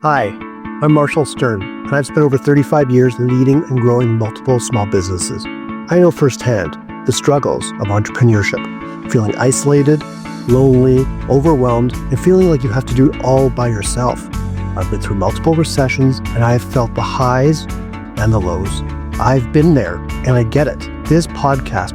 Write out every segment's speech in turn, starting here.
Hi, I'm Marshall Stern, and I've spent over 35 years leading and growing multiple small businesses. I know firsthand the struggles of entrepreneurship, feeling isolated, lonely, overwhelmed, and feeling like you have to do it all by yourself. I've been through multiple recessions, and I have felt the highs and the lows. I've been there, and I get it. This podcast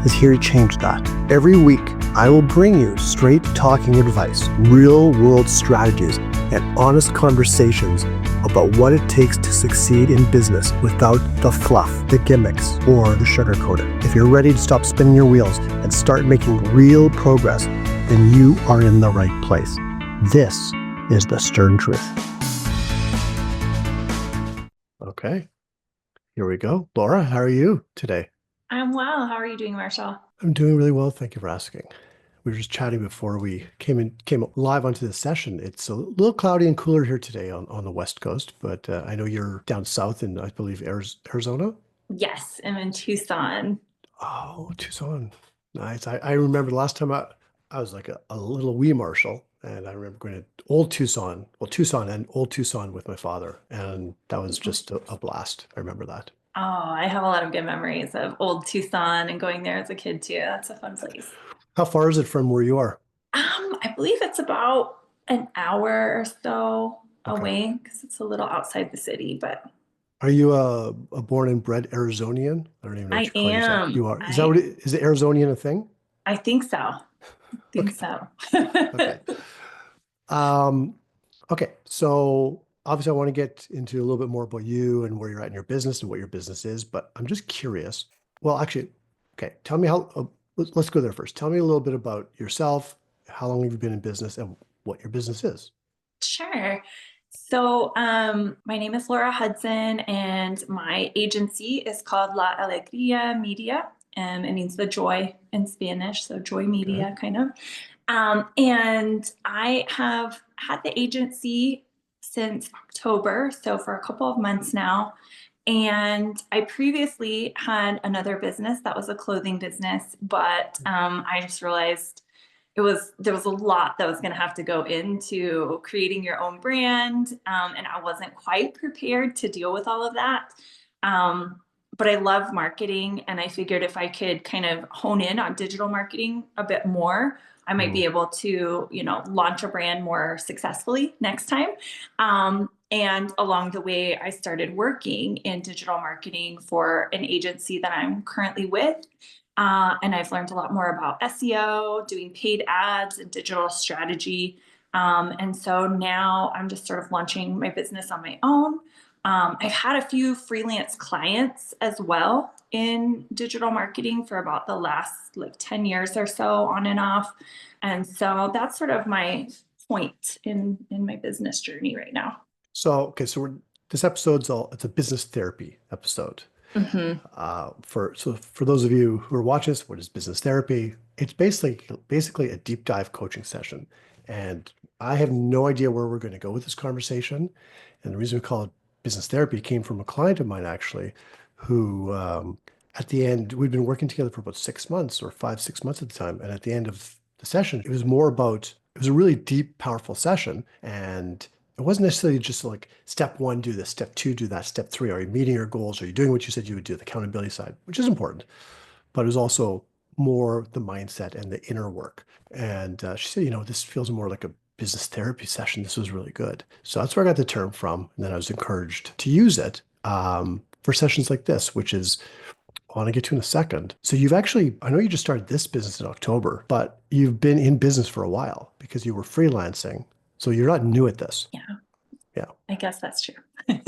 is here to change that. Every week, I will bring you straight talking advice, real world strategies, and honest conversations about what it takes to succeed in business without the fluff, the gimmicks, or the sugarcoating. If you're ready to stop spinning your wheels and start making real progress, then you are in the right place. This is the Stern Truth. Okay, here we go. Laura, how are you today? I'm well. How are you doing, Marshall? I'm doing really well. Thank you for asking. We were just chatting before we came live onto the session. It's a little cloudy and cooler here today on the West Coast, but I know you're down south in, I believe, Arizona. Yes, I'm in Tucson. Oh, Tucson. Nice. I remember the last time I was like a little wee Marshall, and I remember going to Old Tucson, well, Tucson and Old Tucson with my father, and that was just a blast. I remember that. Oh, I have a lot of good memories of old Tucson and going there as a kid too. That's a fun place. How far is it from where you are? I believe it's about an hour or so Okay. away because it's a little outside the city, but Are you a born and bred Arizonian? I don't even know what I you call yourself. am. You are. Is that what is it Arizonian a thing? I think so. I think Okay. so. Okay. Um, okay. So obviously I want to get into a little bit more about you and where you're at in your business and what your business is, but I'm just curious. Well, actually, okay. Tell me how, let's go there first. Tell me a little bit about yourself. How long have you been in business and what your business is? Sure. So, my name is Laura Hudson, and my agency is called La Alegria Media. It means the joy in Spanish, so joy Okay. media kind of. And I have had the agency since October, so for a couple of months now. And I previously had another business that was a clothing business, but I just realized there was a lot that was going to have to go into creating your own brand, and I wasn't quite prepared to deal with all of that. Um, but I love marketing, and I figured if I could kind of hone in on digital marketing a bit more, I might Mm. be able to, launch a brand more successfully next time. And along the way, I started working in digital marketing for an agency that I'm currently with. And I've learned a lot more about SEO, doing paid ads, and digital strategy. And so now I'm just sort of launching my business on my own. I've had a few freelance clients as well in digital marketing for about the last like 10 years or so, on and off. And so that's sort of my point in my business journey right now. So, okay. This it's a business therapy episode. Hmm. For those of you who are watching this, what is business therapy? It's basically a deep dive coaching session, and I have no idea where we're going to go with this conversation. And the reason we call it business therapy came from a client of mine actually, who at the end we'd been working together for about 6 months or 5, 6 months at the time, and at the end of the session, it was a really deep, powerful session, and it wasn't necessarily just like step one, do this, step two, do that, step three, are you meeting your goals? Are you doing what you said you would do? The accountability side, which is important, but it was also more the mindset and the inner work. And she said, this feels more like a business therapy session. This was really good. So that's where I got the term from. And then I was encouraged to use it for sessions like this, which is I want to get to in a second. So I know you just started this business in October, but you've been in business for a while because you were freelancing. So you're not new at this. Yeah, Yeah. I guess that's true. So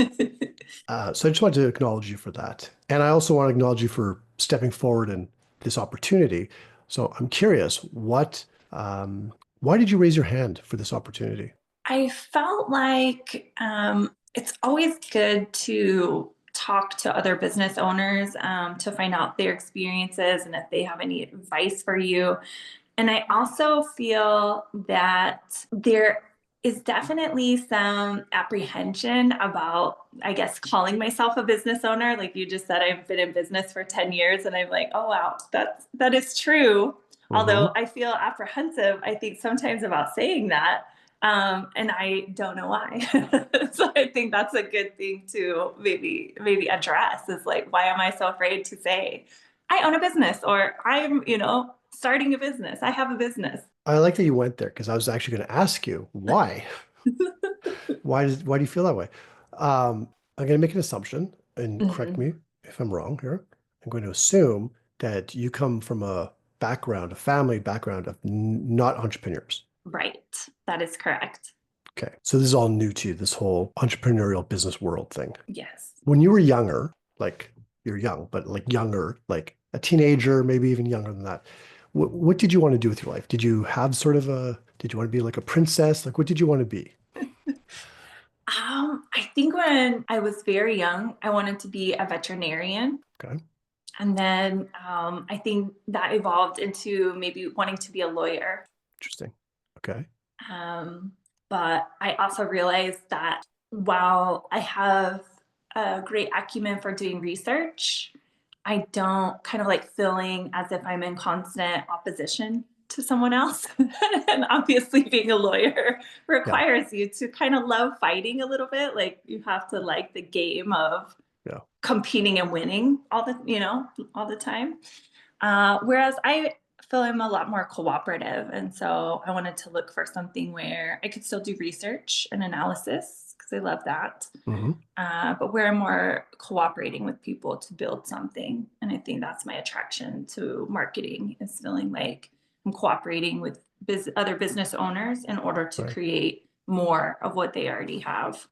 I just wanted to acknowledge you for that. And I also want to acknowledge you for stepping forward in this opportunity. So I'm curious, why did you raise your hand for this opportunity? I felt like it's always good to talk to other business owners to find out their experiences and if they have any advice for you. And I also feel that there is definitely some apprehension about, I guess, calling myself a business owner. Like you just said, I've been in business for 10 years and I'm like, oh wow, that is true. Hmm. Although I feel apprehensive, I think sometimes about saying that. And I don't know why. So I think that's a good thing to maybe address is like, why am I so afraid to say I own a business or I'm, starting a business. I have a business. I like that you went there because I was actually going to ask you why. Why do you feel that way? I'm going to make an assumption and correct Mhm. me if I'm wrong here. I'm going to assume that you come from a family background of not entrepreneurs. Right. That is correct. Okay. So this is all new to you, this whole entrepreneurial business world thing. Yes. When you were younger, like you're young, but like younger, like a teenager, maybe even younger than that, what did you want to do with your life? Did you have did you want to be like a princess? Like, what did you want to be? I think when I was very young, I wanted to be a veterinarian. Okay. And then I think that evolved into maybe wanting to be a lawyer. Interesting. Okay. Um, but I also realized that while I have a great acumen for doing research, I don't kind of like feeling as if I'm in constant opposition to someone else. And obviously, being a lawyer Yeah. requires you to kind of love fighting a little bit. Like you have to like the game of Yeah. competing and winning all the time. Whereas I feel I'm a lot more cooperative. And so I wanted to look for something where I could still do research and analysis because I love that. Hmm. But where I'm more cooperating with people to build something. And I think that's my attraction to marketing is feeling like I'm cooperating with other business owners in order to Right. create more of what they already have.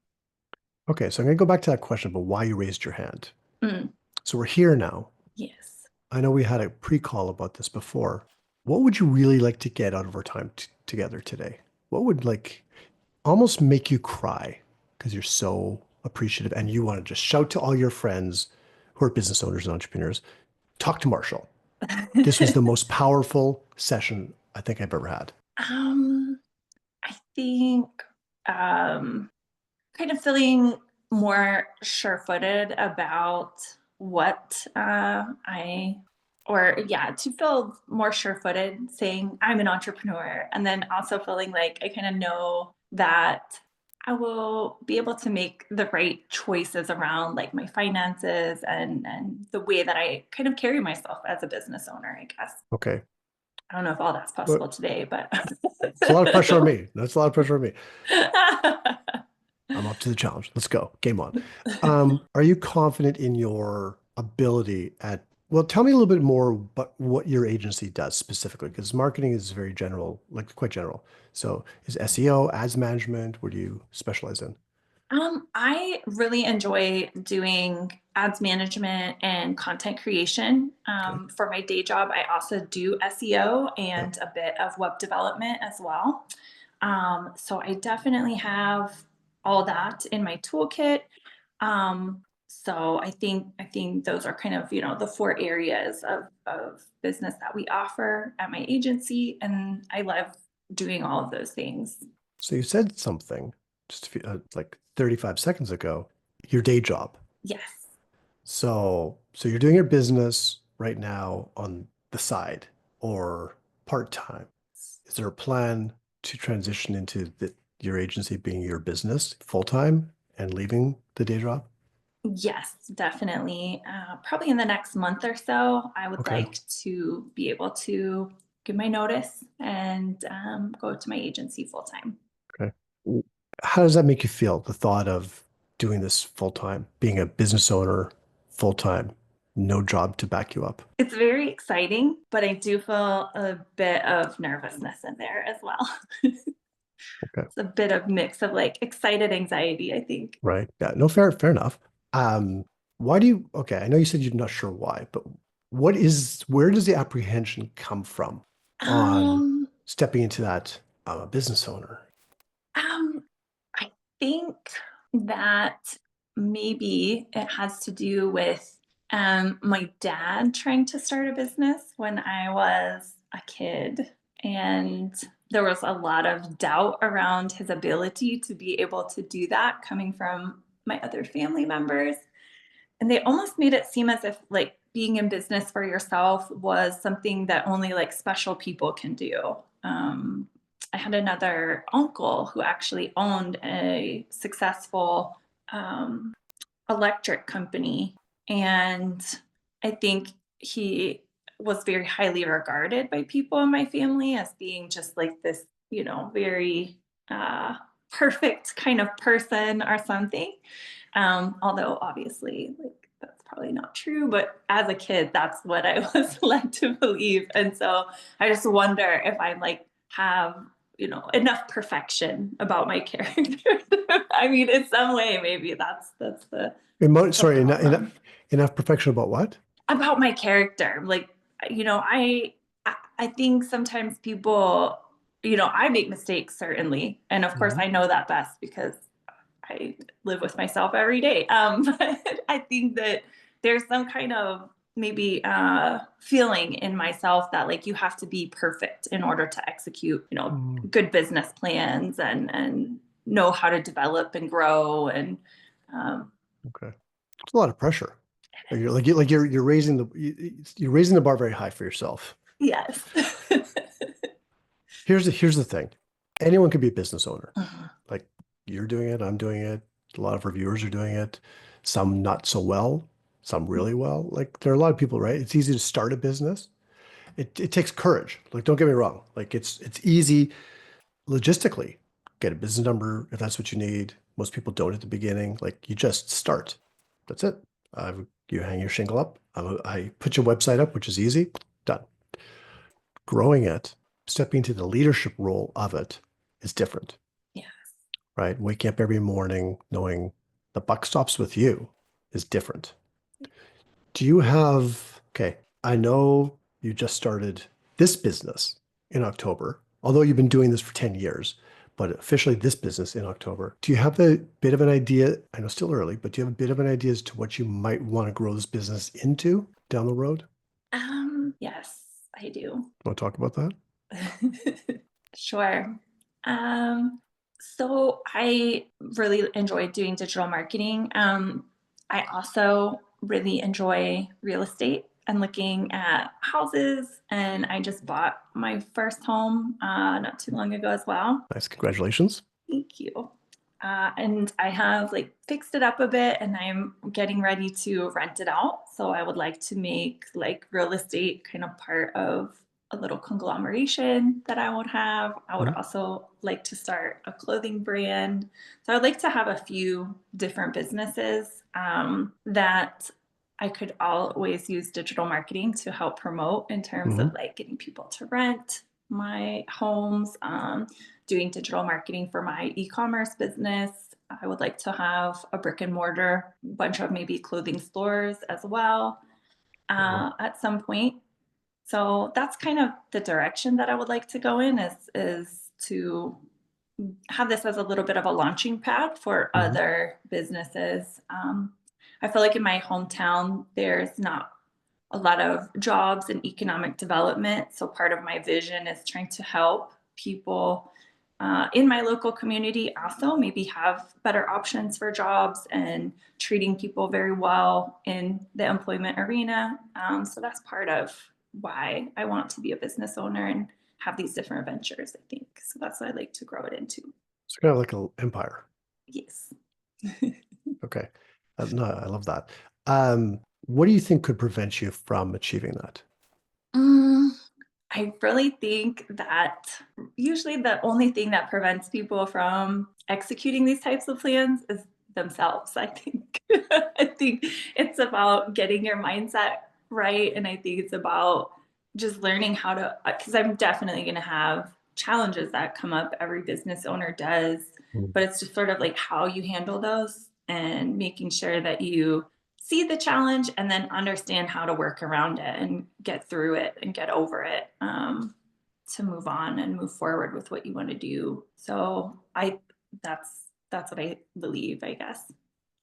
Okay. So I'm going to go back to that question about why you raised your hand. Mm, So we're here now. yes. I know we had a pre-call about this before. What would you really like to get out of our time together today? What would like almost make you cry because you're so appreciative and you want to just shout to all your friends who are business owners and entrepreneurs, talk to Marshall. This was the most powerful session I think I've ever had. um, I think um, kind of feeling more sure-footed about what or yeah, to feel more sure-footed saying I'm an entrepreneur, and then also feeling like I kind of know that I will be able to make the right choices around like my finances and the way that I kind of carry myself as a business owner, I guess. Okay. I don't know if all that's But possible today, but it's a lot of pressure on me. That's a lot of pressure on me. I'm up to the challenge. Let's go. Game on. Are you confident in your ability well, tell me a little bit more about what your agency does specifically, because marketing is very general, like quite general. So is SEO, ads management, what do you specialize in? I really enjoy doing ads management and content creation. Okay. For my day job, I also do SEO Yeah. and a bit of web development as well. So I definitely have all that in my toolkit. So I think those are kind of the four areas of business that we offer at my agency, and I love doing all of those things. So you said something just like 35 seconds ago, your day job. Yes. So you're doing your business right now on the side or part-time. Is there a plan to transition into your agency being your business full-time and leaving the day job? Yes, definitely. Probably in the next month or so, I would Okay. like to be able to give my notice and go to my agency full time. Okay. How does that make you feel, the thought of doing this full-time, being a business owner full-time, no job to back you up? It's very exciting, but I do feel a bit of nervousness in there as well. Okay. It's a bit of mix of like excited anxiety, I think. Right. Yeah. No, fair enough. Um, why do you, okay, I know you said you're not sure why, but where does the apprehension come from on Um, stepping into that, I'm a business owner? Um, I think that maybe it has to do with my dad trying to start a business when I was a kid. And there was a lot of doubt around his ability to be able to do that coming from my other family members. And they almost made it seem as if like being in business for yourself was something that only like special people can do. I had another uncle who actually owned a successful um, electric company. And I think he was very highly regarded by people in my family as being just like this, very uh, perfect kind of person or something. Although obviously, like, that's probably not true, but as a kid, that's what I was led to believe. And so I just wonder if I like have, enough perfection about my character. I mean, in some way, maybe that's the Sorry, problem enough perfection about what? about my character. Like, I think sometimes people, I make mistakes certainly, and of course Mhm. I know that best because I live with myself every day. But I think that there's some kind of maybe feeling in myself that like you have to be perfect in order to execute, Mm, good business plans and know how to develop and grow and um, okay. It's a lot of pressure. You're raising the bar very high for yourself. yes. Here's the thing. Anyone can be a business owner. Mhm. Like you're doing it, I'm doing it. A lot of reviewers are doing it. Some not so well, some really well. Like there are a lot of people, right? It's easy to start a business. It takes courage. Like don't get me wrong. Like it's easy logistically. Get a business number if that's what you need. Most people don't at the beginning. Like you just start. That's it. You hang your shingle up. I put your website up, which is easy. Done. Growing it, stepping into the leadership role of it is different, Yeah. right? Waking up every morning knowing the buck stops with you is different. Do you have, okay, I know you just started this business in October, although you've been doing this for 10 years, but officially this business in October. Do you have a bit of an idea? I know still early, but do you have a bit of an idea as to what you might want to grow this business into down the road? Yes, I do. Want to talk about that? Sure. So I really enjoy doing digital marketing. I also really enjoy real estate and looking at houses. And I just bought my first home not too long ago as well. Nice. Congratulations. Thank you. And I have like fixed it up a bit and I'm getting ready to rent it out. So I would like to make like real estate kind of part of a little conglomeration that I would have. I would Mhm. also like to start a clothing brand. So I'd like to have a few different businesses that I could always use digital marketing to help promote in terms of Mhm. like getting people to rent my homes. Doing digital marketing for my e-commerce business. I would like to have a brick and mortar bunch of maybe clothing stores as well Wow. at some point. So that's kind of the direction that I would like to go in is to have this as a little bit of a launching pad for Mhm. other businesses. I feel like in my hometown, there's not a lot of jobs and economic development. So part of my vision is trying to help people in my local community also maybe have better options for jobs and treating people very well in the employment arena. So that's part of why I want to be a business owner and have these different ventures, I think. So that's what I'd like to grow it into. It's kind of like an empire. Yes. Okay. No, I love that. What do you think could prevent you from achieving that? Mm, I really think that usually the only thing that prevents people from executing these types of plans is themselves, I think. I think it's about getting your mindset right. And I think it's about just learning how to, because I'm definitely going to have challenges that come up. Every business owner does, Mm. but it's just sort of like how you handle those and making sure that you see the challenge and then understand how to work around it and get through it and get over it to move on and move forward with what you want to do. So that's what I believe, I guess,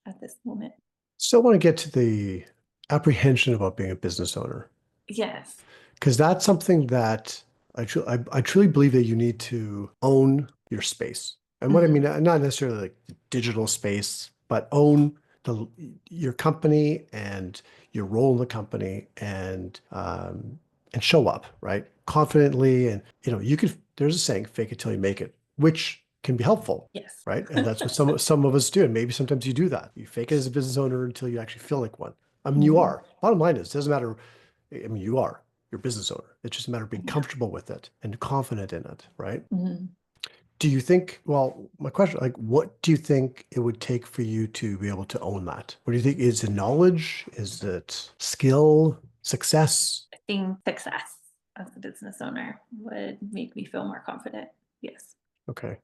at this moment. Still want to get to the apprehension about being a business owner, Yes. because that's something that I truly believe that you need to own your space. And what I mean, Mhm. not necessarily like digital space, but own your company and your role in the company and show up, right? confidently. And, there's a saying, fake it till you make it, which can be helpful, Yes. right? And that's what some of us do. And maybe sometimes you do that. You fake it as a business owner until you actually feel like one. I mean, you Mhm. are. Bottom line is, it doesn't matter. I mean, you are. You're a business owner. It's just a matter of being comfortable with it and confident in it, right? Mhm. Do you think, well, my question, like, what do you think it would take for you to be able to own that? What do you think? Is it knowledge? Is it skill, success? I think success as a business owner would make me feel more confident. Yes. Okay.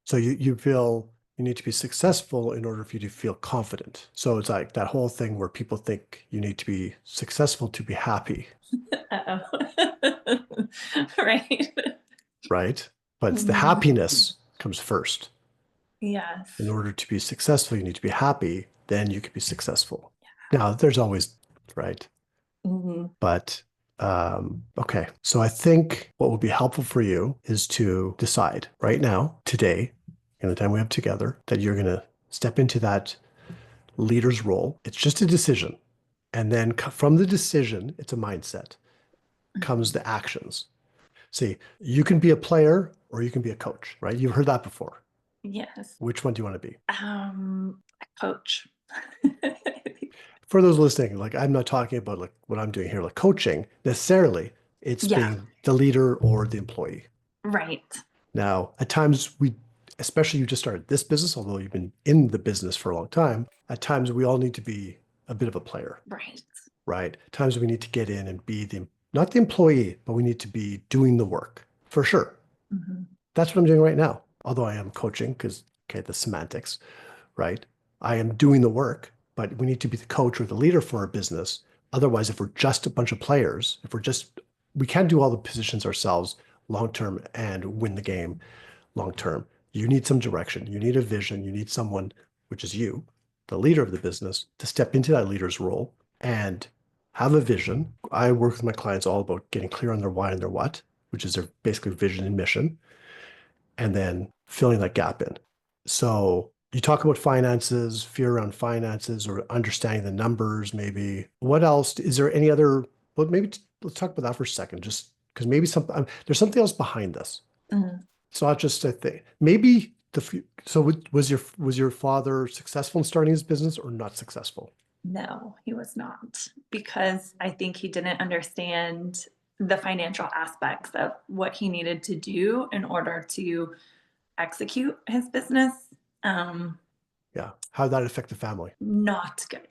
So you feel you need to be successful in order for you to feel confident. So it's like that whole thing where people think you need to be successful to be happy, Uh-oh. Right. right? But it's the Mhm. happiness comes first. In Yes. order to be successful, you need to be happy, then you can be successful. Now, there's always, right? Mhm. But okay. So I think what would be helpful for you is to decide right now, today, in the time we have together, that you're going to step into that leader's role. It's just a decision. And then from the decision, it's a mindset, comes Mhm. the actions. See, you can be a player or you can be a coach, right? You've heard that before. Yes. Which one do you want to be? A coach. For those listening, like I'm not talking about like what I'm doing here, like coaching necessarily. It's Yeah. being the leader or the employee. Right. Now, at times especially you just started this business, although you've been in the business for a long time, at times we all need to be a bit of a player, Right. right? At times we need to get in and be not the employee, but we need to be doing the work for sure. Mhm. That's what I'm doing right now. Although I am coaching because, okay, the semantics, right? I am doing the work, but we need to be the coach or the leader for our business. Otherwise, if we're just a bunch of players, we can't do all the positions ourselves long term and win the game long term. You need some direction. You need a vision. You need someone, which is you, the leader of the business, to step into that leader's role and have a vision. I work with my clients all about getting clear on their why and their what, which is their basically vision and mission, and then filling that gap in. So you talk about finances, fear around finances, or understanding the numbers, maybe. What else? Is there any other? Well, maybe let's talk about that for a second, just because maybe there's something else behind this. Mhm. It's not just a thing. Maybe so was your father successful in starting his business or not successful? No, he was not, because I think he didn't understand the financial aspects of what he needed to do in order to execute his business. Um, Yeah. How did that affect the family? Not good.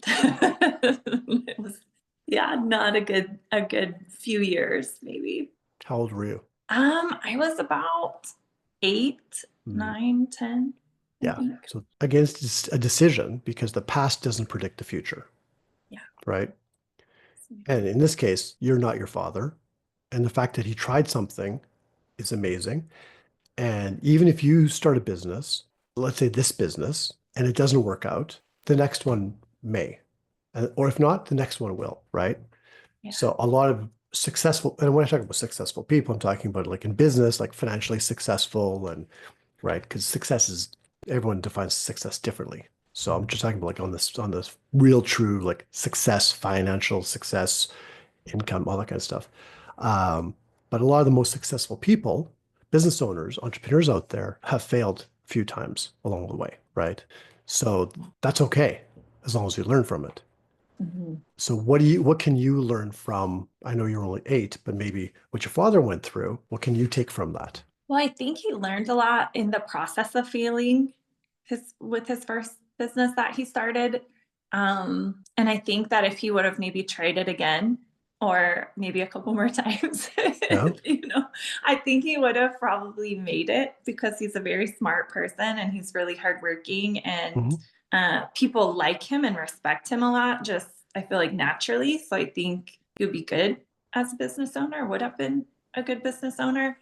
It was, yeah, not a good few years, maybe. How old were you? I was about 8, Hmm. 9, 10, I Yeah. think. So against a decision because the past doesn't predict the future, Yeah. right? And in this case, you're not your father. And the fact that he tried something is amazing. And even if you start a business, let's say this business, and it doesn't work out, the next one may. Or if not, the next one will, right? Yeah. So a lot of successful, and when I talk about successful people, I'm talking about like in business, like financially successful and right, because success is everyone defines success differently. So I'm just talking about like on this real true like success, financial success, income, all that kind of stuff. Um, but a lot of the most successful people, business owners, entrepreneurs out there have failed a few times along the way, right? So that's okay as long as you learn from it. Mhm. So what can you learn from, I know you're only 8, but maybe what your father went through, what can you take from that? Well, I think he learned a lot in the process of failing with his first business that he started. And I think that if he would have maybe tried it again, or maybe a couple more times, Yeah. I think he would have probably made it, because he's a very smart person and he's really hardworking, and Mhm. people like him and respect him a lot. Just, I feel like, naturally. So I think he would be good as a business owner. Would have been a good business owner.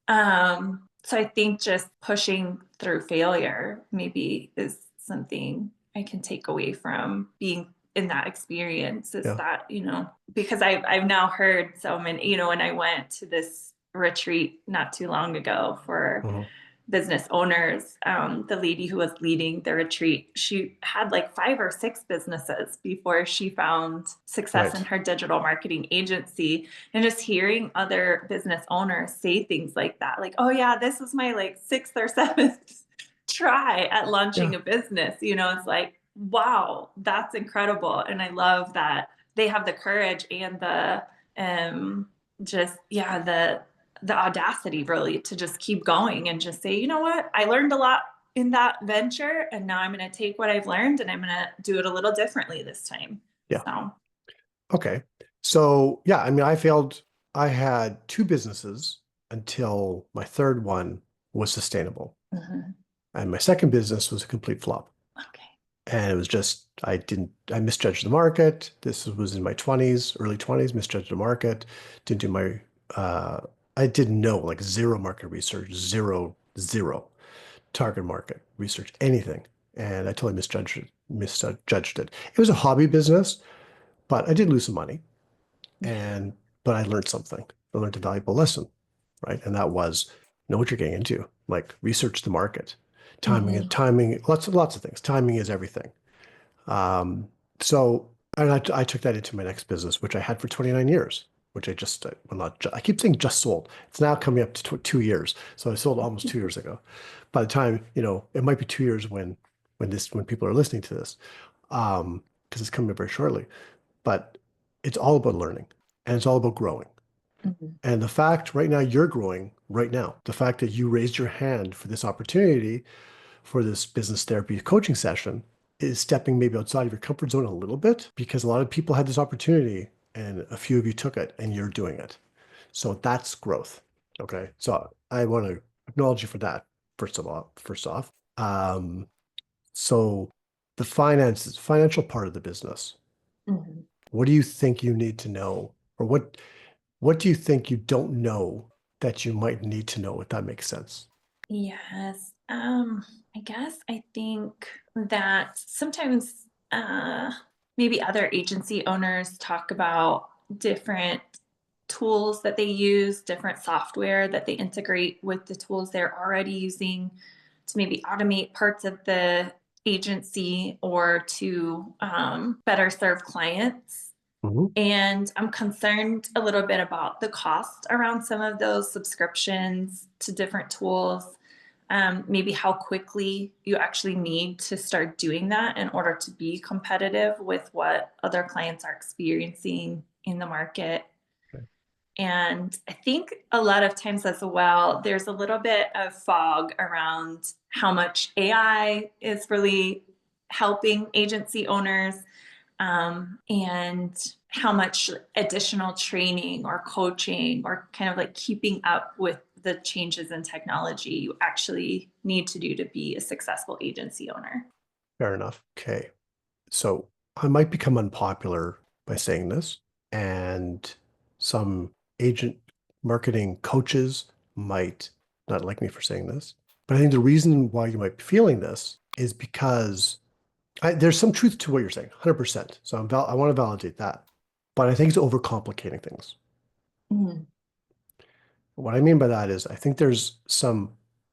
So I think just pushing through failure maybe is something I can take away from being in that experience, is Yeah. that, because I've now heard so many, when I went to this retreat not too long ago for Mhm. business owners. The lady who was leading the retreat, she had like 5 or 6 businesses before she found success in Right. her digital marketing agency. And just hearing other business owners say things like that, like, oh yeah, this is my like 6th or 7th try at launching Yeah. a business. It's like, wow, that's incredible. And I love that they have the courage and the just yeah the audacity really to just keep going and just say, you know what, I learned a lot in that venture, and now I'm going to take what I've learned and I'm going to do it a little differently this time. Yeah. So Okay. So yeah, I mean, I failed. I had two businesses until my third one was sustainable. mhm. And my second business was a complete flop. Okay. And it was just, I misjudged the market. This was in my 20s, early 20s, misjudged the market. Didn't do my, uh, I didn't know, like zero market research, zero target market research, anything. And I totally misjudged it. It was a hobby business, but I did lose some money. Yeah. But I learned something. I learned a valuable lesson, right? And that was know what you're getting into. Like research the market, Mhm. timing, lots of things. Timing is everything. Um, so and I took that into my next business, which I had for 29 years, which I just well not I keep saying just sold. It's now coming up to 2 years, so I sold almost 2 years ago. By the time it might be 2 years when people are listening to this, because it's coming up very shortly. But it's all about learning and it's all about growing. Mhm. And the fact right now you're growing right now, the fact that you raised your hand for this opportunity for this business therapy coaching session is stepping maybe outside of your comfort zone a little bit because a lot of people had this opportunity and a few of you took it and you're doing it. So that's growth. Okay. So I want to acknowledge you for that, first off. So the financial part of the business, Mhm. what do you think you need to know? Or what do you think you don't know that you might need to know, if that makes sense? Yes. I guess I think that sometimes maybe other agency owners talk about different tools that they use, different software that they integrate with the tools they're already using to maybe automate parts of the agency or to better serve clients. Mhm. And I'm concerned a little bit about the cost around some of those subscriptions to different tools. Maybe how quickly you actually need to start doing that in order to be competitive with what other clients are experiencing in the market. Okay. And I think a lot of times as well, there's a little bit of fog around how much AI is really helping agency owners, and how much additional training or coaching or kind of like keeping up with the changes in technology you actually need to do to be a successful agency owner. Fair enough. Okay. So I might become unpopular by saying this, and some agent marketing coaches might not like me for saying this. But I think the reason why you might be feeling this is because there's some truth to what you're saying, 100%. So I want to validate that. But I think it's overcomplicating things. Mhm. What I mean by that is I think there's some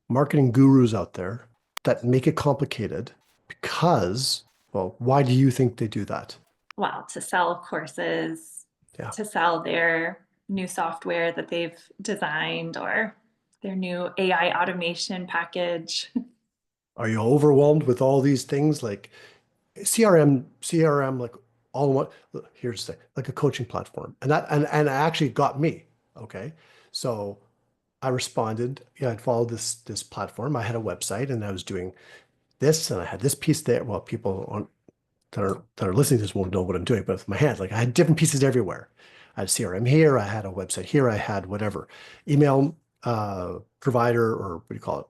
marketing gurus out there that make it complicated because, well, why do you think they do that? Well, to sell courses, Yeah. to sell their new software that they've designed or their new AI automation package. Are you overwhelmed with all these things like CRM, like all in one? Look, here's the thing, like a coaching platform. And it actually got me. Okay. So I responded, yeah, I'd followed this platform. I had a website and I was doing this and I had this piece there. Well, people on that are listening to this won't know what I'm doing, but with my hand, like I had different pieces everywhere. I had CRM here, I had a website here, I had whatever email provider or what do you call it,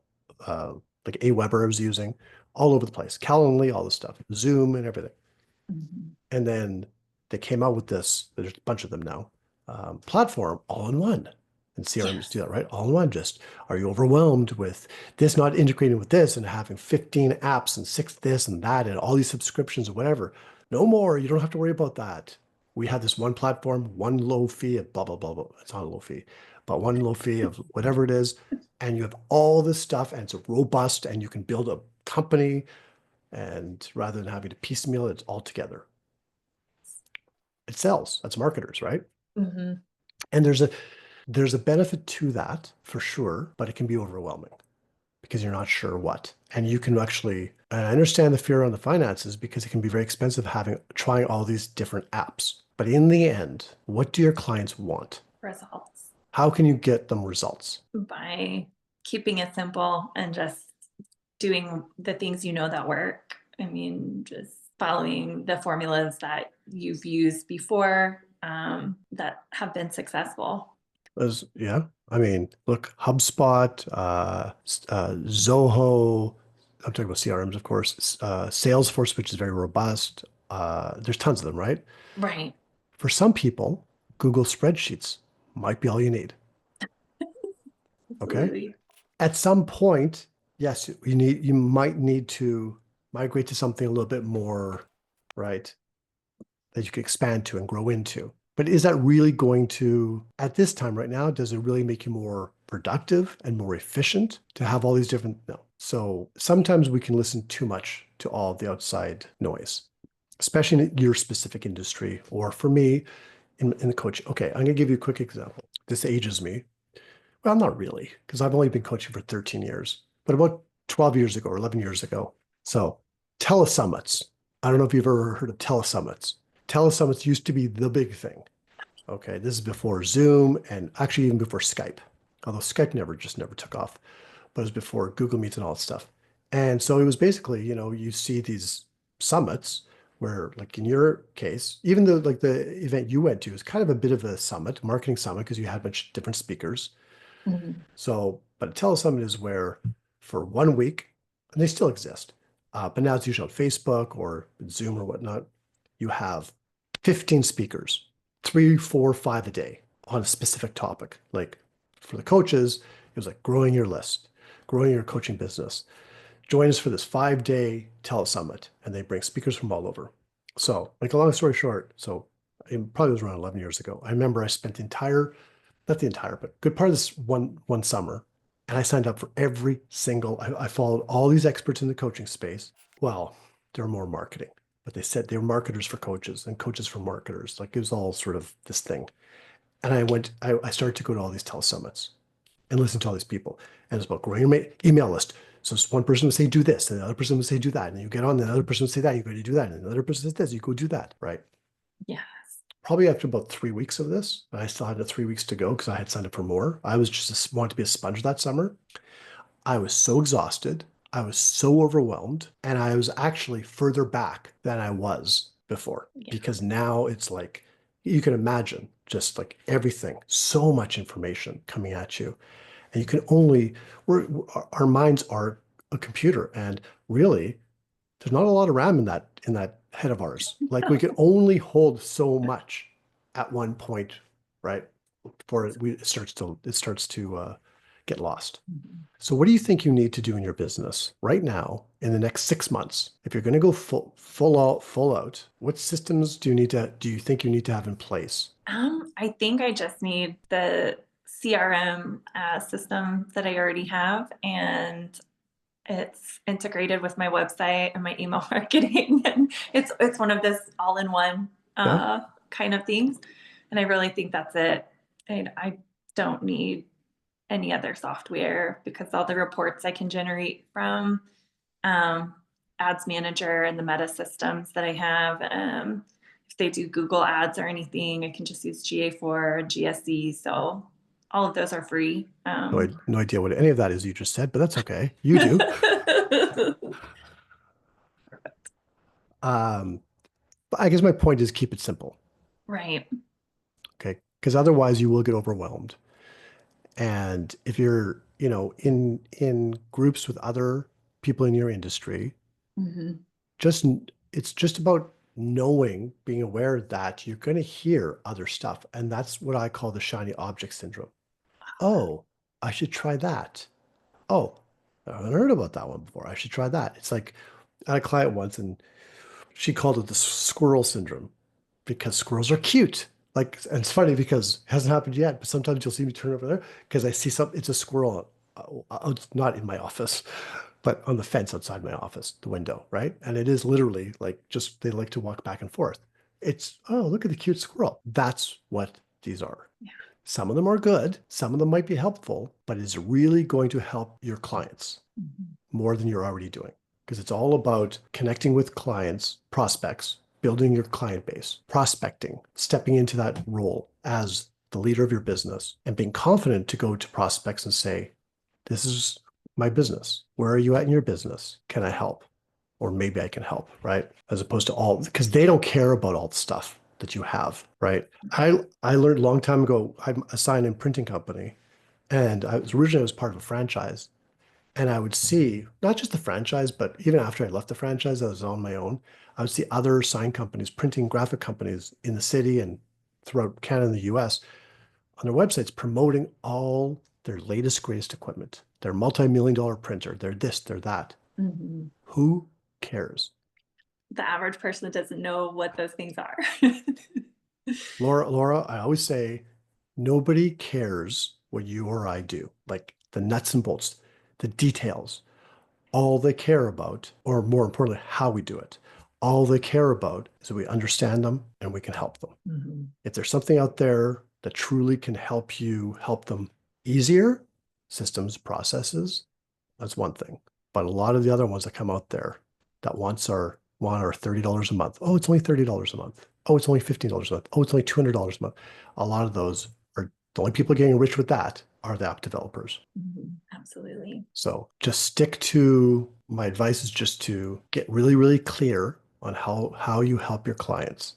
like Aweber I was using, all over the place, Calendly, all this stuff, Zoom and everything. Mhm. And then they came out with this. There's a bunch of them now. Platform all in one. And CRMs do Yes. that, right? All in one. Just are you overwhelmed with this not integrating with this and having 15 apps and 6 this and that and all these subscriptions or whatever? No more. You don't have to worry about that. We have this one platform, one low fee of blah, blah, blah, blah. It's not a low fee, but one low fee of whatever it is. and you have all this stuff and it's robust and you can build a company and rather than having to piecemeal it all together. It sells. That's marketers, right? Hmm. And there's a benefit to that for sure, but it can be overwhelming because you're not sure what. And you can actually, and I understand the fear on the finances because it can be very expensive trying all these different apps. But in the end, what do your clients want? Results How can you get them results? by keeping it simple and just doing the things you know that work. I mean, just following the formulas that you've used before that have been successful. Yeah, I mean, look, HubSpot, Zoho, I'm talking about CRMs, of course, Salesforce, which is very robust. There's tons of them, right? Right. For some people, Google spreadsheets might be all you need. Okay. Absolutely. At some point, yes, you might need to migrate to something a little bit more, right, that you can expand to and grow into. But is that really going to, at this time right now, does it really make you more productive and more efficient to have all these different? No. So sometimes we can listen too much to all of the outside noise, especially in your specific industry. Or for me, in the coach. Okay, I'm going to give you a quick example. This ages me. Well, not really, because I've only been coaching for 13 years, but about 12 years ago or 11 years ago. So telesummits. I don't know if you've ever heard of telesummits. Telesummits used to be the big thing. Okay, this is before Zoom and actually even before Skype, although Skype never took off, but it was before Google Meet and all that stuff. And so it was basically, you see these summits where, like in your case, even though like the event you went to is kind of a bit of a summit, marketing summit, because you had a bunch of different speakers. Mhm. So, but a telesummit is where for 1 week, and they still exist, but now it's usually on Facebook or Zoom or whatnot, you have 15 speakers, 3, 4, 5 a day on a specific topic. Like for the coaches, it was like growing your list, growing your coaching business. Join us for this 5-day telesummit, and they bring speakers from all over. So, like a long story short, so it probably was around 11 years ago. I remember I spent the entire not the entire, but good part of this one summer. And I signed up for every single, I followed all these experts in the coaching space. Well, they're more marketing, but they said they were marketers for coaches and coaches for marketers. Like it was all sort of this thing. And I started to go to all these telesummits and listen to all these people. And it's about growing your email list. So one person would say, do this, and the other person would say, do that. And then you get on, and the other person would say that, you go to do that. And the other person says this, you go do that, right? Yes. Probably after about 3 weeks of this, I still had 3 weeks to go because I had signed up for more. I was just wanted to be a sponge that summer. I was so exhausted. I was so overwhelmed. And I was actually further back than I was before Yeah. because now it's like you can imagine just like everything, so much information coming at you. And you can only, our minds are a computer. And really, there's not a lot of RAM in that head of ours. Like we can only hold so much at one point, right? Before it starts to get lost. Mhm. So what do you think you need to do in your business right now in the next 6 months? If you're going to go full out, what systems do you think you need to have in place? I think I just need the CRM system that I already have, and it's integrated with my website and my email marketing, and it's one of this all-in-one Yeah. kind of things. And I really think that's it. And I don't need any other software because all the reports I can generate from um, Ads Manager and the Meta systems that I have. If they do Google Ads or anything, I can just use GA4 and GSE. So all of those are free. No idea what any of that is you just said, but that's okay. You do. Um, but I guess my point is keep it simple. Right. Okay. Because otherwise you will get overwhelmed. And if you're, in groups with other people in your industry, Hmm. just it's just about knowing, being aware that you're going to hear other stuff. And that's what I call the shiny object syndrome. Oh, I should try that. Oh, I haven't heard about that one before. I should try that. It's like I had a client once and she called it the squirrel syndrome because squirrels are cute. Like, and it's funny because it hasn't happened yet, but sometimes you'll see me turn over there because I see something, it's a squirrel. it's not in my office, but on the fence outside my office, the window, right? And it is literally like just they like to walk back and forth. It's, oh, look at the cute squirrel. That's what these are. Yeah. Some of them are good, some of them might be helpful, but it's really going to help your clients Mhm. more than you're already doing. Because it's all about connecting with clients, prospects, building your client base, prospecting, stepping into that role as the leader of your business and being confident to go to prospects and say, this is my business. Where are you at in your business? Can I help? Or maybe I can help, right? As opposed to all, because they don't care about all the stuff that you have, right? I learned a long time ago, I'm assigned a printing company, and I was part of a franchise. And I would see not just the franchise, but even after I left the franchise, I was on my own. I would see other sign companies, printing graphic companies in the city and throughout Canada and the US on their websites promoting all their latest, greatest equipment, their multi-million dollar printer, their this, their that. Mhm. Who cares? The average person doesn't know what those things are. Laura, I always say nobody cares what you or I do, like the nuts and bolts, the details. All they care about, or more importantly, how we do it, all they care about is that we understand them and we can help them. Mhm. If there's something out there that truly can help you help them easier, systems, processes, that's one thing. But a lot of the other ones that come out there that want our $30 a month. Oh, it's only $30 a month. Oh, it's only $15 a month. Oh, it's only $200 a month. A lot of those are the only people getting rich with that are the app developers. Mhm. Absolutely. So just stick to my advice is just to get really, really clear on how you help your clients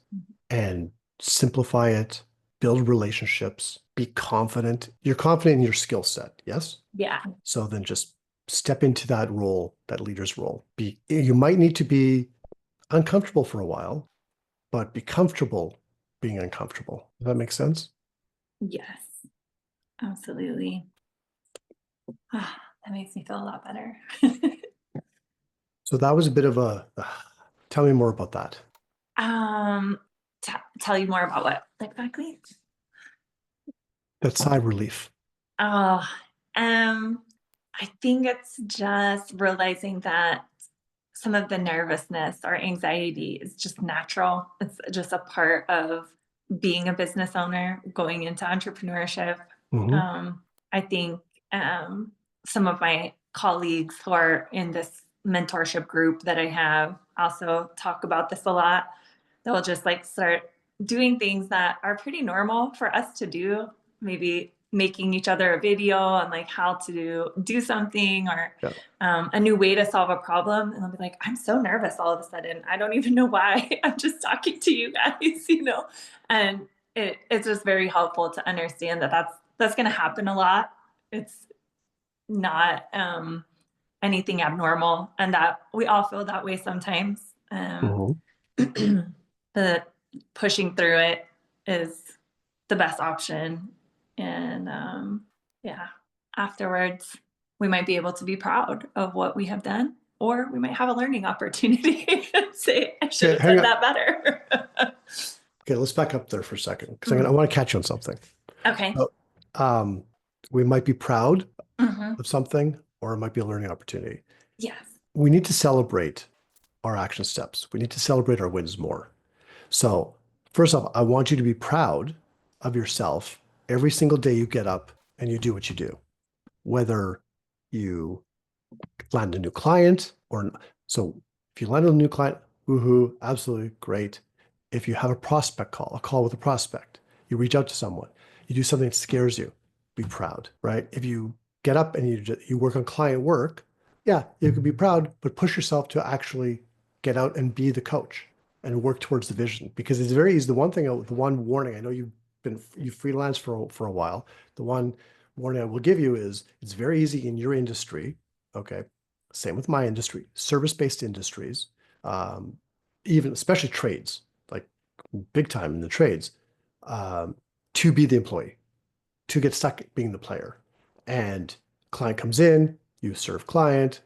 and simplify it, build relationships, be confident. You're confident in your skill set, yes? Yeah. So then just step into that role, that leader's role. You might need to be uncomfortable for a while, but be comfortable being uncomfortable. Does that make sense? Yes. Absolutely. Ah, that makes me feel a lot better. So that was a bit of tell me more about that. Um, tell you more about what exactly? That sigh of relief. Oh, um, I think it's just realizing that some of the nervousness or anxiety is just natural. It's just a part of being a business owner, going into entrepreneurship. Mhm. Um, I think um, some of my colleagues who are in this mentorship group that I have also talk about this a lot. They'll just like start doing things that are pretty normal for us to do, maybe making each other a video on like how to do something or Yeah. a new way to solve a problem. And I'll be like, I'm so nervous all of a sudden. I don't even know why. I'm just talking to you guys, you know? And it's just very helpful to understand that that's going to happen a lot. It's not anything abnormal, and that we all feel that way sometimes. Mhm. But pushing through it is the best option. And yeah, afterwards, we might be able to be proud of what we have done, or we might have a learning opportunity and say, I should Okay, have hang done on. that better. Okay, let's back up there for a second because I Mm, want to catch you on something. okay. So, we might be proud Hmm. of something, or it might be a learning opportunity. Yes. We need to celebrate our action steps. We need to celebrate our wins more. So, first off, I want you to be proud of yourself every single day you get up and you do what you do, whether you land a new client or so if you land a new client, woohoo, absolutely great. If you have a prospect call, a call with a prospect, you reach out to someone, you do something that scares you, be proud, right? If you get up and you work on client work, yeah, you can be proud, but push yourself to actually get out and be the coach and work towards the vision because it's very easy. The one warning, I know you freelance for a while. The one warning I will give you is it's very easy in your industry. Okay. Same with my industry, service-based industries, um, even especially trades, like big time in the trades, um, to be the employee, to get stuck being the player. And client comes in, you serve client,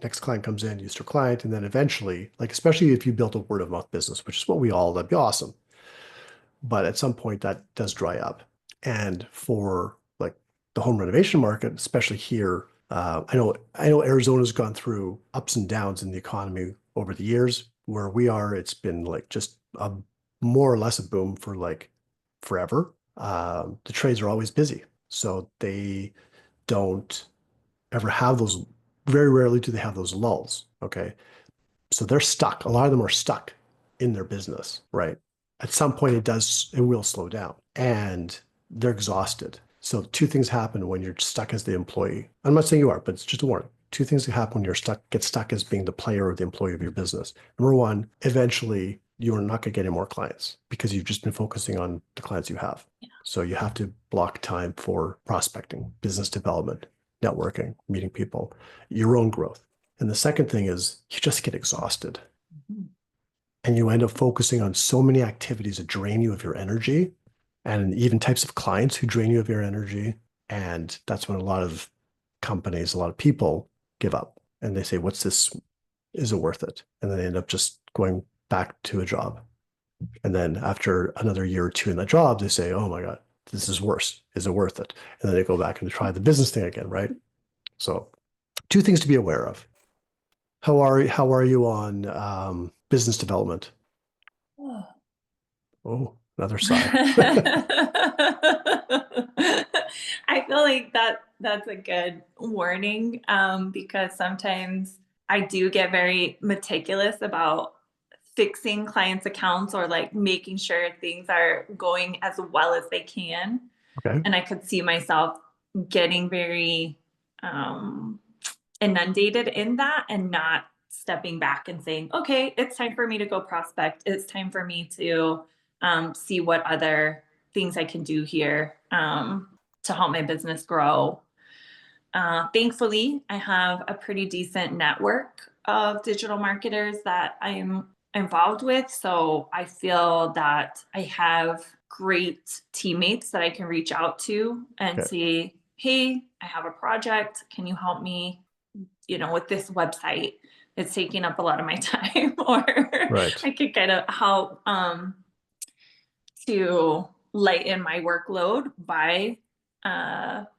next client comes in, you serve client, and then eventually, like especially if you build a word of mouth business, which is what we all, that'd be awesome. But at some point that does dry up. And for like the home renovation market, especially here I know Arizona's gone through ups and downs in the economy over the years. Where we are, it's been like just a more or less a boom for like forever. The trades are always busy, so they don't ever have those. Very rarely do they have those lulls. Okay, so they're stuck. A lot of them are stuck in their business, right? At some point, it will slow down and they're exhausted. So two things happen when you're stuck as the employee. I'm not saying you are, but it's just a warning. Two things that happen when get stuck as being the player or the employee of your business. Number one, eventually you are not going to get any more clients because you've just been focusing on the clients you have. So you have to block time for prospecting, business development, networking, meeting people, your own growth. And the second thing is you just get exhausted and you end up focusing on so many activities that drain you of your energy and even types of clients who drain you of your energy. And that's when a lot of companies, a lot of people give up and they say, what's this? Is it worth it? And then they end up just going back to a job. And then after another year or two in that job, they say, oh my God, this is worse. Is it worth it? And then they go back and try the business thing again, right? So two things to be aware of. How are you on business development? Oh, another sigh. I feel like that's a good warning, because sometimes I do get very meticulous about fixing clients' accounts or like making sure things are going as well as they can. Okay. And I could see myself getting very um, inundated in that and not stepping back and saying, okay, it's time for me to go prospect. It's time for me to see what other things I can do here to help my business grow. Thankfully, I have a pretty decent network of digital marketers that I'm involved with. So I feel that I have great teammates that I can reach out to and Okay. say, hey, I have a project. Can you help me, with this website? It's taking up a lot of my time, or Right. I could kind of help to lighten my workload by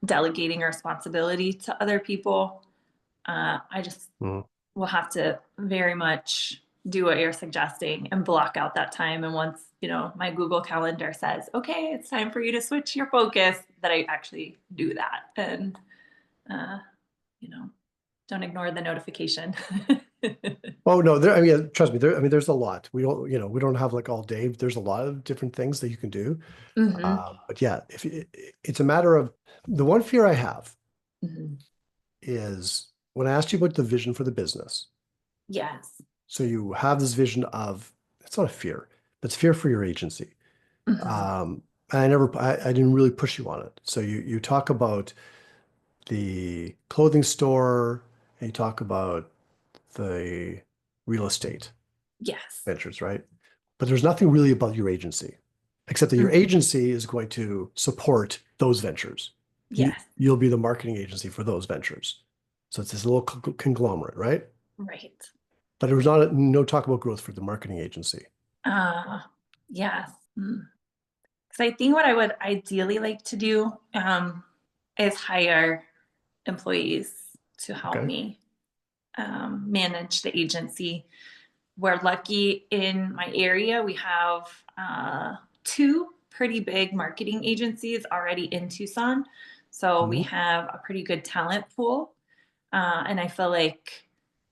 delegating responsibility to other people. I just Mm. will have to very much do what you're suggesting and block out that time. And once, my Google Calendar says, okay, it's time for you to switch your focus, that I actually do that. And, uh, you know, don't ignore the notification. Oh no, I mean, trust me, there's a lot. We don't have like all day. There's a lot of different things that you can do. Hmm. But yeah, if it's a matter of the one fear I have Hmm. is when I asked you about the vision for the business. Yes. So you have this vision of it's not a fear, but it's fear for your agency. Hmm. Um, I didn't really push you on it. So you talk about the clothing store and you talk about the real estate Yes. ventures, right? But there's nothing really about your agency, except that your Hmm. agency is going to support those ventures. Yes. You'll be the marketing agency for those ventures. So it's this little conglomerate, right? Right. But there was no talk about growth for the marketing agency. Uh, yes. So I think what I would ideally like to do is hire employees to help Okay. me manage the agency. We're lucky in my area. We have two pretty big marketing agencies already in Tucson. So we Mhm. have a pretty good talent pool. And I feel like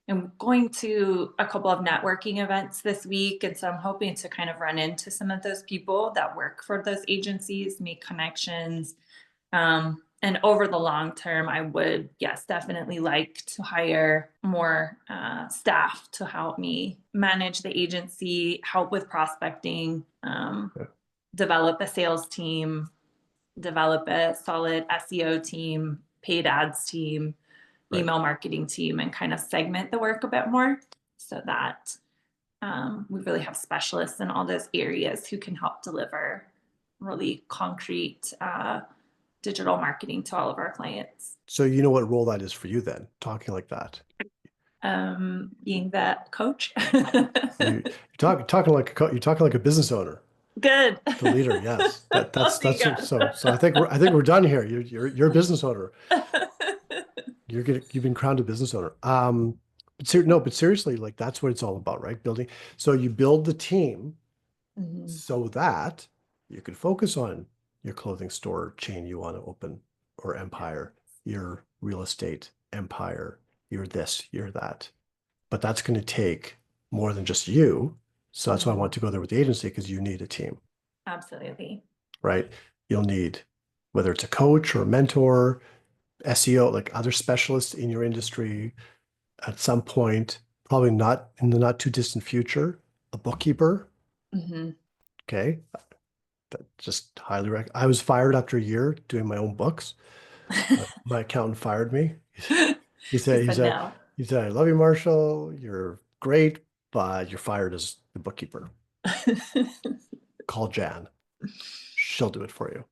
I'm going to a couple of networking events this week. And so I'm hoping to kind of run into some of those people that work for those agencies, make connections. And over the long term, I would, yes, definitely like to hire more staff to help me manage the agency, help with prospecting, Yeah. develop a sales team, develop a solid SEO team, paid ads team, Right. email marketing team, and kind of segment the work a bit more so that we really have specialists in all those areas who can help deliver really concrete digital marketing to all of our clients. So you know what role that is for you then, talking like that. Being that coach. You're talking like a business owner, Good. the leader. Yes, Oh, that's thank so God. so. So I think we're done here. You're a business owner. you've been crowned a business owner. But seriously, like that's what it's all about, right? Building. So you build the team Mhm. so that you can focus on your clothing store chain you want to open or empire, your real estate empire, you're this, you're that. But that's going to take more than just you. So that's why I Mhm. want to go there with the agency because you need a team, Absolutely. right? You'll need whether it's a coach or a mentor, SEO, like other specialists in your industry at some point, probably not in the not too distant future, a bookkeeper. Hmm. Okay. That just highly I was fired after a year doing my own books. My accountant fired me. He He said, he said said, no. he said, I love you, Marshall. You're great, but you're fired as the bookkeeper. Call Jan. She'll do it for you.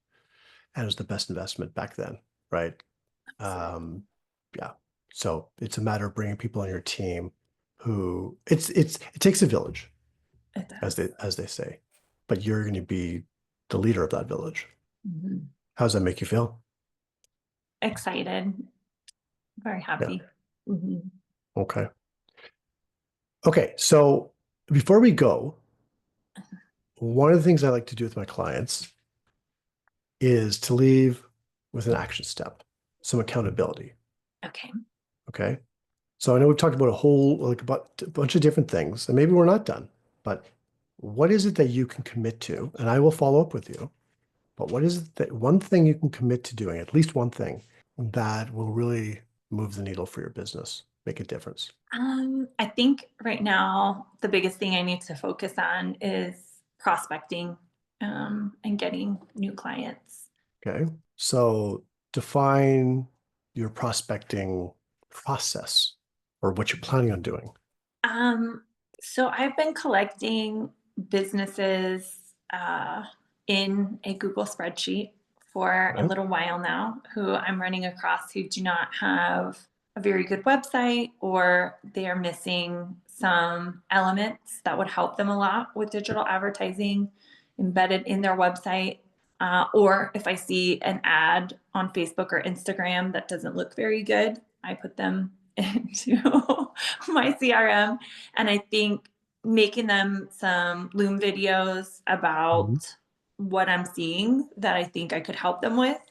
And it was the best investment back then, right? Absolutely. Um, yeah. So it's a matter of bringing people on your team who it takes a village, It does. as they say, but you're going to be the leader of that village. Mhm. How does that make you feel? Excited, very Yeah. happy. Mhm. Okay. Okay. So before we go, one of the things I like to do with my clients is to leave with an action step, some accountability. Okay. Okay. So I know we've talked about like about a bunch of different things, and maybe we're not done, but what is it that you can commit to? And I will follow up with you, but what is it that one thing you can commit to doing, at least one thing that will really move the needle for your business, make a difference? I think right now the biggest thing I need to focus on is prospecting, and getting new clients. Okay. So define your prospecting process or what you're planning on doing. Um, so I've been collecting businesses in a Google spreadsheet for a Okay. little while now who I'm running across who do not have a very good website, or they are missing some elements that would help them a lot with digital advertising embedded in their website. Or if I see an ad on Facebook or Instagram that doesn't look very good, I put them into my CRM. And I think making them some Loom videos Mhm. about what I'm seeing that I think I could help them with,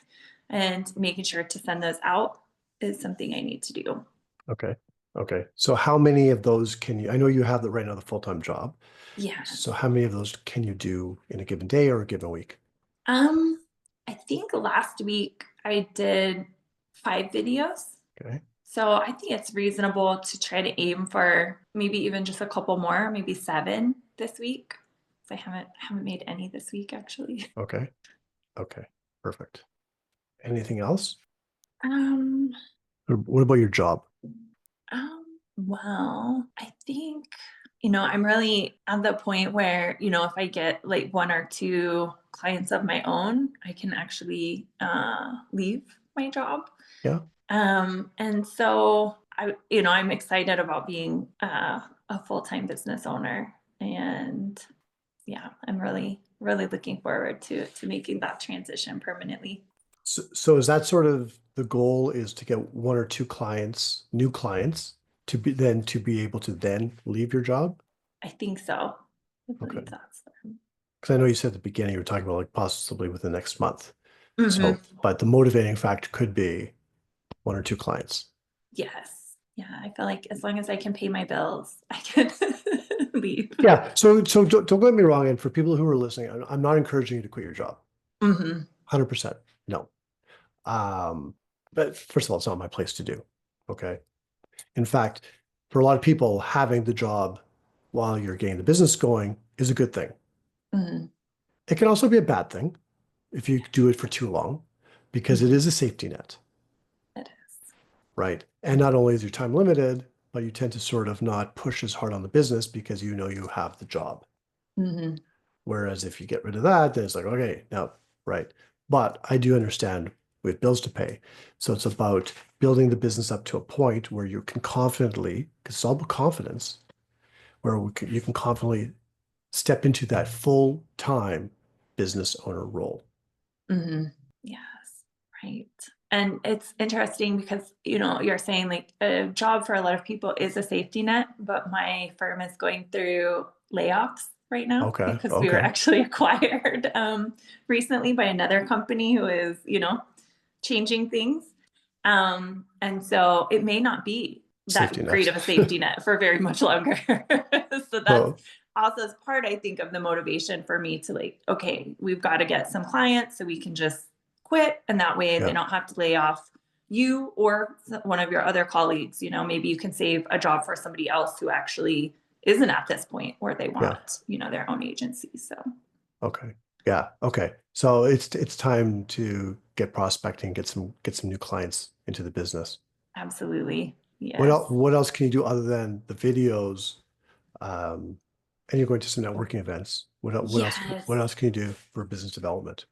and making sure to send those out is something I need to do. Okay. Okay. So how many of those can you, I know you have the right now the full-time job. So Yes. how many of those can you do in a given day or a given week? Um, I think last week I did 5 videos. Okay. So I think it's reasonable to try to aim for maybe even just a couple more, maybe 7 this week. So I haven't made any this week actually. Okay. Okay. Perfect. Anything else? Um, Or what about your job? well, I think, I'm really at the point where, if I get like 1 or 2 clients of my own, I can actually leave my job. Yeah. And so I'm excited about being a full-time business owner. And yeah, I'm really, really looking forward to making that transition permanently. So is that sort of the goal is to get one or two clients, new clients, to be able to then leave your job? I think so. I Okay. believe that's Because I know you said at the beginning you were talking about like possibly within the next month. hmm. So, but the motivating factor could be one or two clients. Yes. Yeah, I feel like as long as I can pay my bills, I can leave. Yeah. So don't get me wrong. And for people who are listening, I'm not encouraging you to quit your job. Hmm. 100%. No. Um, but first of all, it's not my place to do. Okay. In fact, for a lot of people, having the job while you're getting the business going is a good thing. Hmm. It can also be a bad thing if you do it for too long because it Hmm. is a safety net, It is. right? And not only is your time limited, but you tend to sort of not push as hard on the business because you know you have the job. Hmm. Whereas if you get rid of that, then it's like, okay, no, right. But I do understand we have bills to pay. So it's about building the business up to a point where you can confidently, because it's all about confidence, where you can confidently step into that full-time business owner role. Hmm. Yes. Right. And it's interesting because, you're saying like a job for a lot of people is a safety net, but my firm is going through layoffs right now Okay. because we were Okay. actually acquired recently by another company who is, changing things. And so it may not be Safety that great net. of a safety net for very much longer. So that's So, also as part, I think, of the motivation for me to like, okay, we've got to get some clients so we can just quit. And that way they yeah. don't have to lay off you or one of your other colleagues. Maybe you can save a job for somebody else who actually isn't at this point where they Yeah. want, their own agency. So Okay. Yeah. Okay. So it's time to get prospecting, get some new clients into the business. absolutely. What Yes. else, what else can you do other than the videos? Um, and you're going to some networking events. What Yes. else can you do for business development?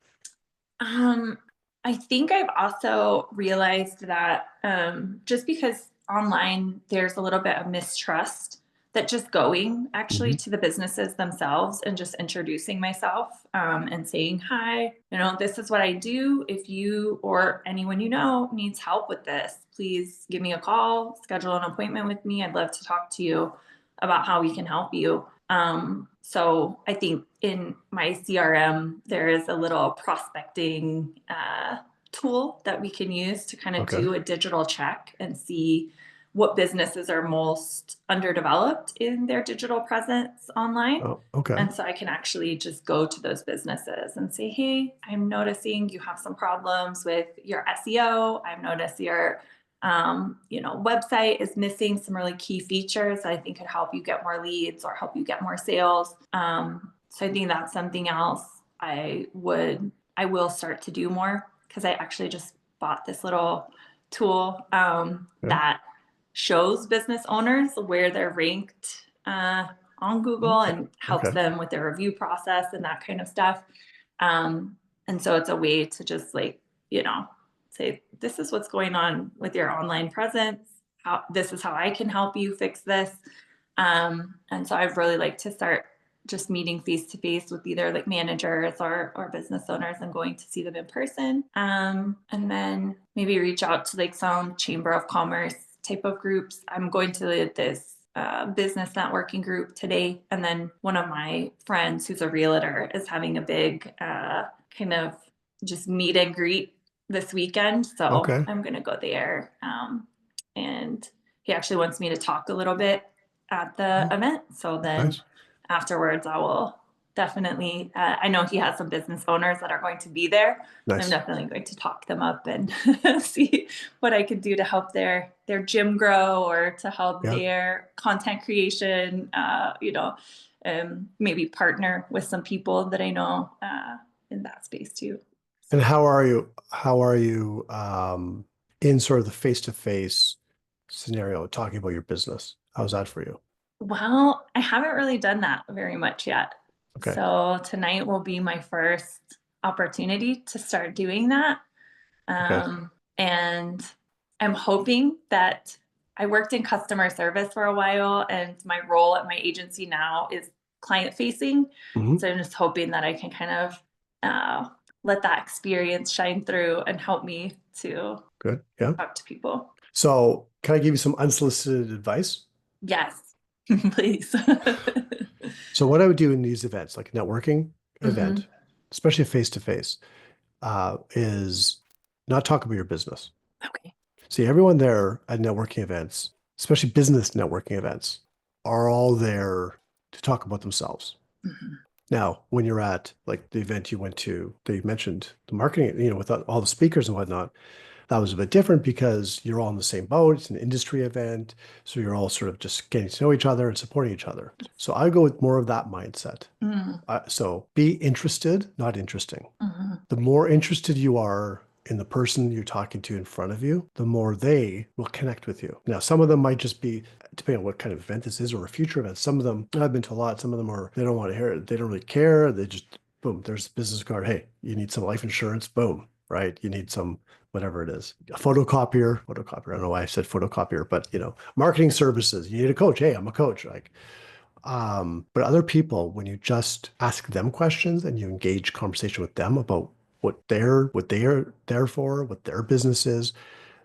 Um, I think I've also realized that just because online there's a little bit of mistrust, that just going actually Hmm. to the businesses themselves and just introducing myself and saying, hi, this is what I do. If you or anyone needs help with this, please give me a call, schedule an appointment with me. I'd love to talk to you about how we can help you. So I think in my CRM, there is a little prospecting tool that we can use to kind of Okay. do a digital check and see what businesses are most underdeveloped in their digital presence online. Oh, okay. And so I can actually just go to those businesses and say, hey, I'm noticing you have some problems with your SEO. I've noticed your website is missing some really key features that I think could help you get more leads or help you get more sales. So I think that's something else I will start to do more because I actually just bought this little tool Yeah. that shows business owners where they're ranked on Google Okay. and helps Okay. them with their review process and that kind of stuff. And so it's a way to just like, say, this is what's going on with your online presence. This is how I can help you fix this. And so I'd really like to start just meeting face to face with either like managers or business owners and going to see them in person. And then maybe reach out to like some chamber of commerce type of groups. I'm going to this business networking group today. And then one of my friends who's a realtor is having a big kind of just meet and greet this weekend. So Okay. I'm going to go there. And he actually wants me to talk a little bit at the Oh, event. So then nice. afterwards, I will definitely, I know he has some business owners that are going to be there. So I'm Nice. definitely going to talk them up and see what I could do to help their gym grow or to help Yeah. their content creation, maybe partner with some people that I know in that space too. And So. how are you in sort of the face-to-face scenario talking about your business? How's that for you? Well, I haven't really done that very much yet. Okay. So tonight will be my first opportunity to start doing that. Okay. And I'm hoping that I worked in customer service for a while, and my role at my agency now is client facing. Hmm. So I'm just hoping that I can kind of uh, let that experience shine through and help me to Good. Yeah. talk to people. So can I give you some unsolicited advice? Yes, please. So what I would do in these events, like a networking Hmm. event, especially face-to-face, is not talk about your business. Okay. See, everyone there at networking events, especially business networking events, are all there to talk about themselves. Hmm. Now, when you're at like the event you went to, that you mentioned the marketing, with all the speakers and whatnot, that was a bit different because you're all in the same boat. It's an industry event. So you're all sort of just getting to know each other and supporting each other. So I go with more of that mindset. Hmm. So be interested, not interesting. Hmm. The more interested you are in the person you're talking to in front of you, the more they will connect with you. Now, some of them might just be, depending on what kind of event this is or a future event, some of them, I've been to a lot, some of them are, they don't want to hear it. They don't really care. They just, boom, there's a business card. Hey, you need some life insurance. Boom, right? You need some, whatever it is, a photocopier. I don't know why I said photocopier, but marketing services. You need a coach. Hey, I'm a coach. Like, but other people, when you just ask them questions and you engage conversation with them about what they're there for, what their business is.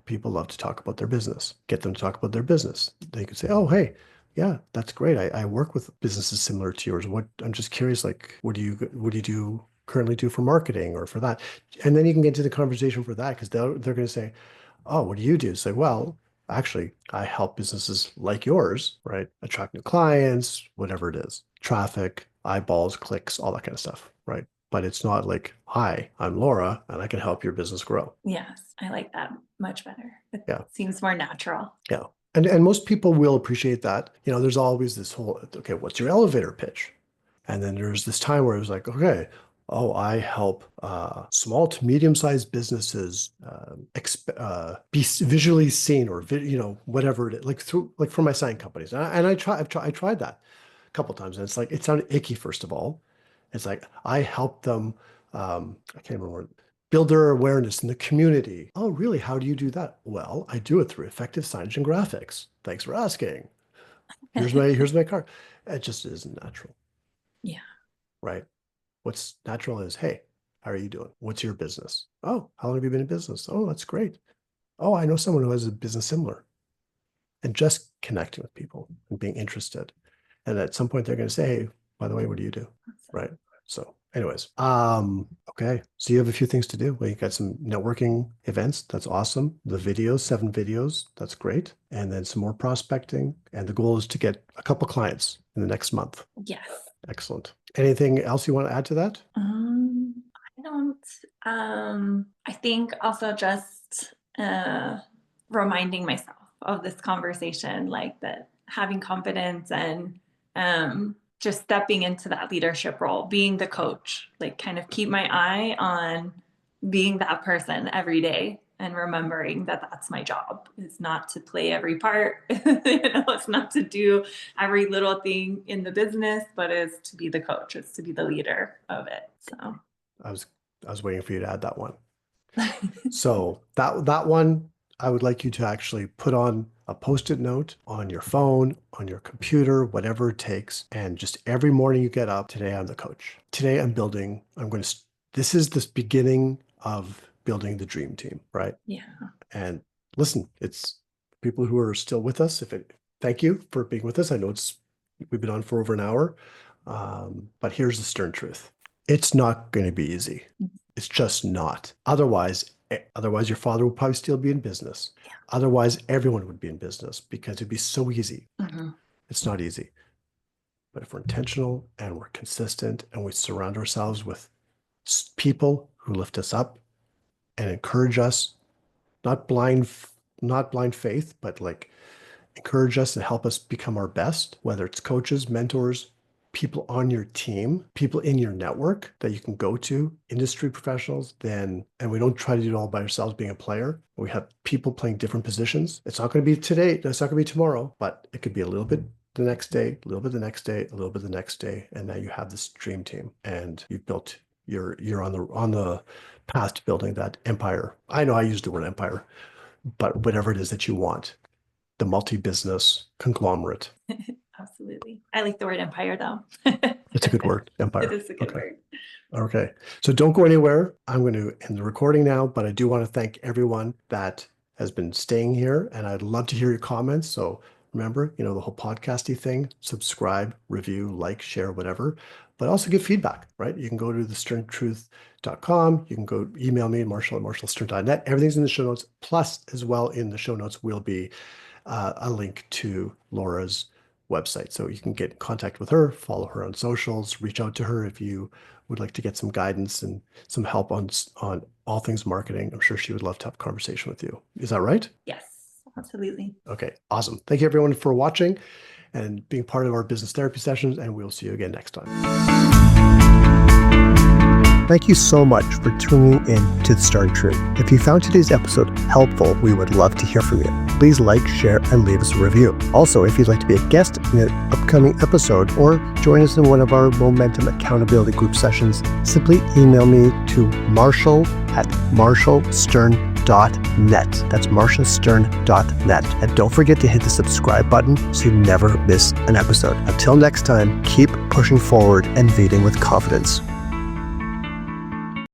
People love to talk about their business. Get them to talk about their business. They could say, "Oh, hey, yeah, that's great. I work with businesses similar to yours. I'm just curious, like, what do you do currently do for marketing or for that?" And then you can get into the conversation for that because they're going to say, "Oh, what do you do?" Say, "Well, actually, I help businesses like yours, right? Attract new clients, whatever it is, traffic, eyeballs, clicks, all that kind of stuff, right?" But it's not like, "Hi, I'm Laura, and I can help your business grow." Yes, I like that much better. It Yeah. seems more natural. Yeah. And most people will appreciate that. There's always this whole, okay, what's your elevator pitch? And then there's this time where it was like, okay, oh, I help small to medium-sized businesses be visually seen or whatever it is, like for my sign companies. I tried that a couple times, and it's like it sounded icky. First of all, it's like I help them. I can't remember. Build their awareness in the community. Oh, really? How do you do that? Well, I do it through effective signage and graphics. Thanks for asking. Here's my card. It just isn't natural, Yeah. right? What's natural is, hey, how are you doing? What's your business? Oh, how long have you been in business? Oh, that's great. Oh, I know someone who has a business similar. And just connecting with people and being interested. And at some point they're going to say, hey, by the way, what do you do? Right. So anyways, okay. So you have a few things to do. Well, you got some networking events. That's awesome. The videos, 7 videos. That's great. And then some more prospecting. And the goal is to get a couple clients in the next month. Yes. Excellent. Anything else you want to add to that? I don't. I think also just reminding myself of this conversation, like that having confidence and just stepping into that leadership role, being the coach, like kind of keep my eye on being that person every day and remembering that that's my job. Is not to play every part, it's not to do every little thing in the business, but is to be the coach, it's to be the leader of it. So I was waiting for you to add that one. So that one, I would like you to actually put on a Post-it note on your phone, on your computer, whatever it takes. And just every morning you get up, today I'm the coach. Today this is the beginning of building the dream team, right? yeah. And listen, it's people who are still with us. Thank you for being with us. I know we've been on for over an hour, but here's the stern truth. It's not going to be easy. It's just not. Otherwise, your father would probably still be in business. Yeah. Otherwise, everyone would be in business because it'd be so easy. Mm-hmm. It's not easy. But if we're intentional and we're consistent and we surround ourselves with people who lift us up and encourage us, not blind faith, but like encourage us and help us become our best, whether it's coaches, mentors, people on your team, people in your network that you can go to, industry professionals, and we don't try to do it all by ourselves being a player. We have people playing different positions. It's not going to be today, it's not going to be tomorrow, but it could be a little bit the next day, a little bit the next day, a little bit the next day, and now you have this dream team and you've built you're on the path to building that empire. I know I used the word empire, but whatever it is that you want, the multi-business conglomerate. Absolutely. I like the word empire though. It's a good word, empire. It is a good word. Okay. So don't go anywhere. I'm going to end the recording now, but I do want to thank everyone that has been staying here, and I'd love to hear your comments. So remember, the whole podcasty thing, subscribe, review, like, share, whatever, but also give feedback, right? You can go to thesterntruth.com. You can go email me, marshall@marshallstern.net. Everything's in the show notes. Plus, as well, in the show notes will be a link to Laura's website. So you can get in contact with her, follow her on socials, reach out to her if you would like to get some guidance and some help on all things marketing. I'm sure she would love to have a conversation with you. Is that right? Yes, absolutely. Okay, awesome. Thank you everyone for watching and being part of our business therapy sessions, and we'll see you again next time. Thank you so much for tuning in to The Stern Truth. If you found today's episode helpful, we would love to hear from you. Please like, share, and leave us a review. Also, if you'd like to be a guest in an upcoming episode or join us in one of our Momentum Accountability Group sessions, simply email me to marshall@marshallstern.net. That's marshallstern.net. And don't forget to hit the subscribe button so you never miss an episode. Until next time, keep pushing forward and leading with confidence.